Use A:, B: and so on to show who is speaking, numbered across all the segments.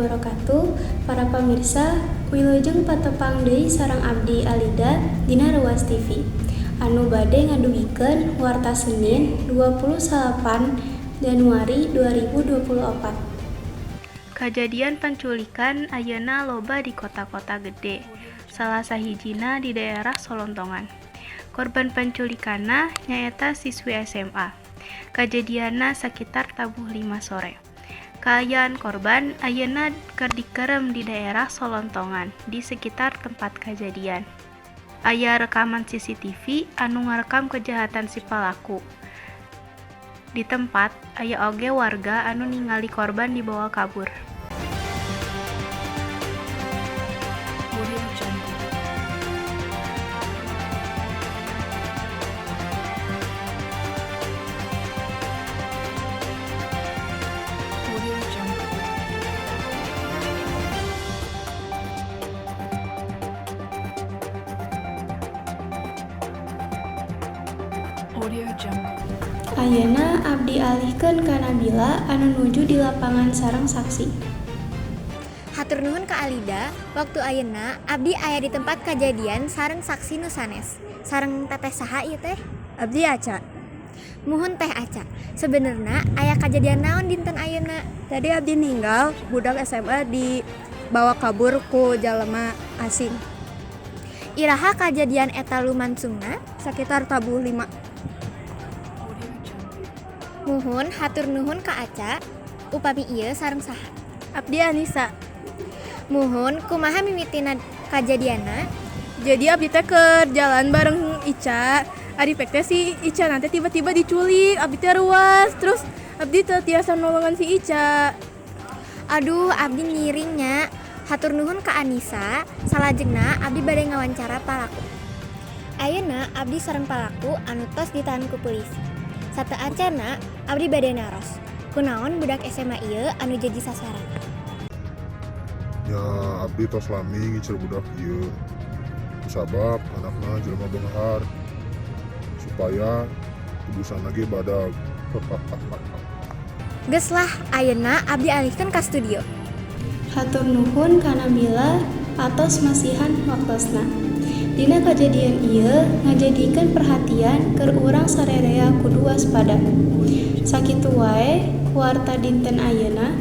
A: wabarakatuh. Para pemirsa, wilujeng patepang deui sareng abdi Alida dina Ruas TV. Anu bade ngadugikeun warta Senin 28 Januari 2024.
B: Kajadian penculikan ayeuna loba di kota-kota gede. Salah sahijina di daerah Solontongan. Korban penculikanna nyaeta siswi SMA. Kajadianna sekitar tabuh 5 sore. Kaayaan korban ayeuna keur dikerem di daerah Solontongan di sekitar tempat kejadian. Aya rekaman CCTV anu ngarekam kejahatan si pelaku. Di tempat aya oge warga anu ningali korban dibawa kabur.
A: Ayeuna abdi alihkeun ka Nabila anu nuju di lapangan sareng saksi.
C: Hatur nuhun ka Alida, waktu ayeuna abdi aya di tempat kejadian sareng saksi nu sanes. Sareng teteh saha ieu teh?
D: Abdi Aca.
C: Muhun teh Aca. Sebenarnya aya kejadian naon dinten ayeuna?
D: Tadi abdi ninggal budak SMA dibawa kabur ku jalema asing.
C: Iraha kejadian eta lumangsungna?
D: Sekitar tabuh 5.
C: Muhun hatur nuhun ka Aca. Upami ieu sareng saha?
D: Abdi Anissa.
C: Muhun kumaha mimitina kajadianna?
D: Jadi abdi teh keur jalan bareng Ica. Ari pek teh si Ica nanti tiba-tiba diculik, abdi teh ruas. Terus abdi teh tiasa nolongan si Ica.
C: Aduh, abdi ngiringnya. Hatur nuhun ka Anissa. Salajengna abdi bade ngawancara palaku. Ayeuna abdi sareng palaku anu tos ditahan ku polisi. Sateancana abdi bade naros. Kunaon budak SMA ieu anu jadi sasaran?
E: Ya abdi tos lami ngicil budak ieu. Sabab anakna jelema beunghar supaya tubusan lagi badag.
C: Geus lah, ayeuna abdi alihkeun ka studio.
A: Hatur nuhun ka Nabila atos masihan waktosna. Dina kejadian ieu ngajadikeun perhatian keur urang sarerea kudu waspada. Sakitu wae warta dinten ayeuna.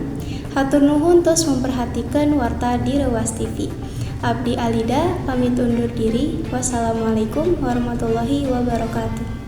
A: Hatur nuhun tos memperhatikeun warta di Ruas TV. Abdi Alida pamit undur diri. Wassalamualaikum warahmatullahi wabarakatuh.